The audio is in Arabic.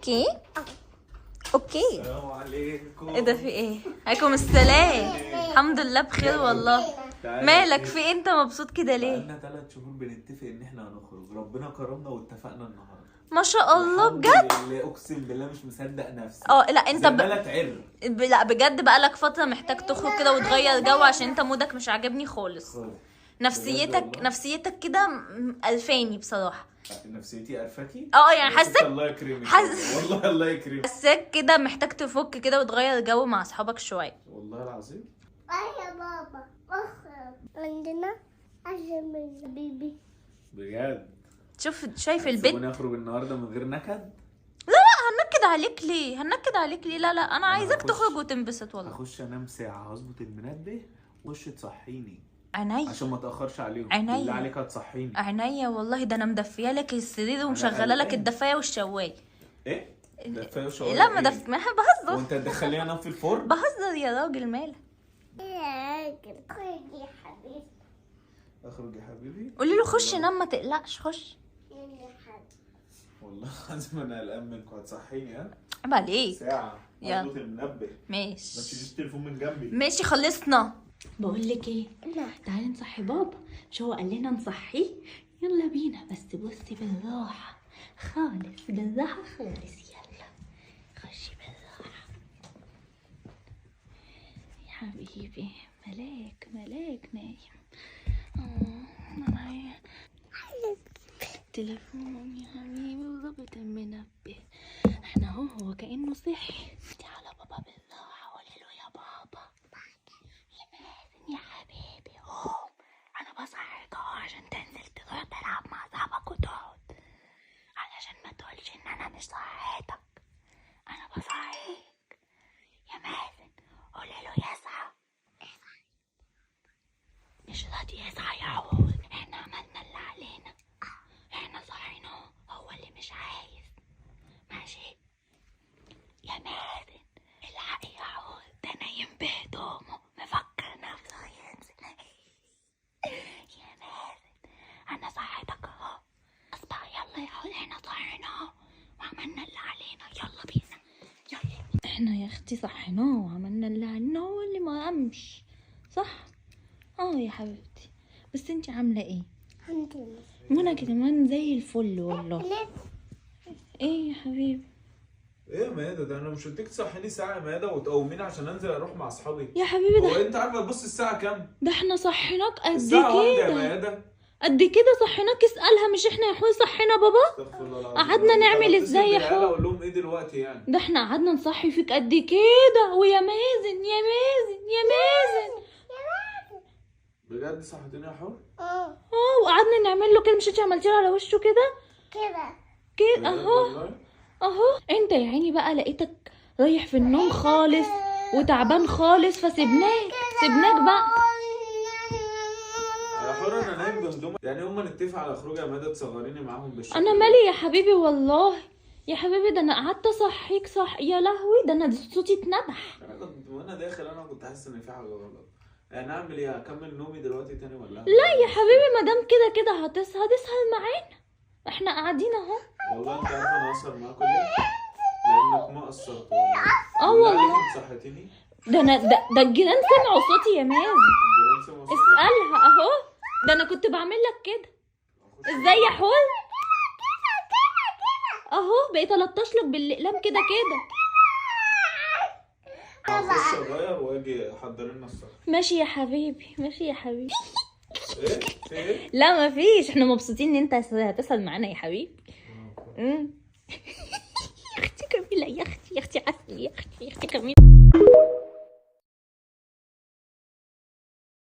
اوكي اوكي. السلام عليكم. ايه ده، في ايه؟ عليكم السلام. الحمد لله بخير والله. مالك في إيه؟ انت مبسوط كده ليه؟ بقالنا 3 شهور بنتفق ان احنا هنخرج، ربنا كرمنا واتفقنا النهارده. ما شاء الله بجد. الحمد لله، اقسم بالله مش مصدق نفسي. لا انت لا بجد بقالك فتره محتاج تخرج كده وتغير جو، عشان انت مودك مش عاجبني خالص. نفسيتك كده الفاني بصراحه. نفسيتي قرفاكي؟ يعني حاسك الله يكرمك. والله الله يكرمك. حاسك كده محتاج تفك كده وتغير جو مع اصحابك شويه. والله العظيم. يا بابا اخرج عندنا عشان بيبي. بجد؟ شايف البيت؟ نخرج النهارده من غير نكد؟ هنكد عليك ليه؟ لا انا عايزاك تخرج وتنبسط والله. هخش انام ساعه، هظبط المنبه وش تصحيني عينيا عشان ما اتاخرش عليهم. عينيا. بالله عليك هتصحيني. عينيا والله، ده انا مدفيه لك السرير ومشغله لك الدفايه والشوايه. ايه؟ دفايه وشوايه؟ لا ما بهزر. وانت تدخليني انام في الفرن؟ بهزر يا راجل، مالك؟ يا راجل خرج يا حبيبي. اخرج يا حبيبي. قولي له خش نام، ما تقلقش، خش. يا حبيبي والله لازم انا قلقان منكم. هتصحيني؟ ها؟ عيب عليك. ساعه يلا. هظبط المنبه. ما ماشي تشيليش التليفون من جنبي. ماشي، خلصنا. بقول لك ايه، لا. تعالي نصحي بابا. مش هو قال لنا نصحيه؟ يلا بينا، بس بصي بالراحه خالص، بالراحه خالص. يلا خشي بالراحه يا حبيبي. ملاك نايم. معايا تليفون يا حبيبي وظبط المنبه. احنا هو كأنه صحي. تعالى بابا بالراحه، قولي له يا بابا. يا مازن يا حبيبي قوم، انا بصحيك اهو عشان تنزل تروح تلعب مع صاحبك وتقعد، علشان ما تقولش ان انا مش صحيتك. انا بصحيك يا مازن، قولي له يصحى. مش راضي يصحى يا عود. احنا عملنا اللي علينا، احنا صحيناه، هو اللي مش عايز. ماشي يا مازن، الحق يا عود، ده نايم بهدومه مفكر نفسه هينزل. يا مازن انا صحيتك اهو، اصبح يلا يا عود، احنا صحيناه وعملنا اللي علينا. يلا بينا يلا. احنا يا اختي صحيناه وعملنا اللي علينا، هو اللي ما قامش، صح؟ يا حبيبتي، بس انتي عامله ايه؟ الحمد لله. وانا كمان زي الفل والله. ايه يا حبيبي؟ ايه يا ماده، ده انا مش قلتلك تصحيني ساعه يا ماده وتقوميني عشان انزل اروح مع اصحابي؟ يا حبيبي هو انت عارفه بص الساعه كام؟ ده احنا صحيناك قد الساعه 1 يا كده. ماده. قد كده صحيناك، اسألها. مش احنا يا حوي صحينا بابا؟ استغفر الله العظيم. قعدنا نعمل ازاي يا حوي؟ اقول لهم ايه دلوقتي يعني؟ ده احنا قعدنا نصحي فيك قد كده. ويا مازن يا مازن يا مازن، بجد صحتني يا حور؟ وقعدنا نعمل له كده. مش انتي عملتي له على وشه كده كده اهو. انت يا عيني بقى لقيتك رايح في النوم خالص وتعبان خالص، فسيبناك بقى. يا حور انا نايم بهدومي. يعني هما نتفق على خروج يا ماده تصغريني معاهم بالشكل انا مالي يا حبيبي والله. يا حبيبي ده انا قعدت اصحيك صح. يا لهوي، ده انا صوتي اتنبح. انا كنت وانا داخل انا كنت حاسس ان في حاجه غلط. يعني اعمل ايه؟ اكمل نومي دلوقتي تاني ولا لا يا حبيبي، ما دام كده هتسهر معانا، احنا قاعدين اهو. والله انت عارفه انا اسهر معاكم ليه؟ لانك ما قصرت والله. عليك انت صحتيني. ده انا ده الجيران سمعوا صوتي يا مازن. الجيران سمعوا صوتي. اسألها اهو. ده انا كنت بعمل لك كده. ازاي يا حول؟ اهو بقيت الطش لك بالاقلام كده. هخش اغير واجي احضر لنا السهر. ماشي يا حبيبي. ايه؟ في ايه؟ لا مفيش، احنا مبسوطين ان انت هتسهر معانا يا حبيبي. يا اختي جميله، يا اختي عسل، يا اختي جميله.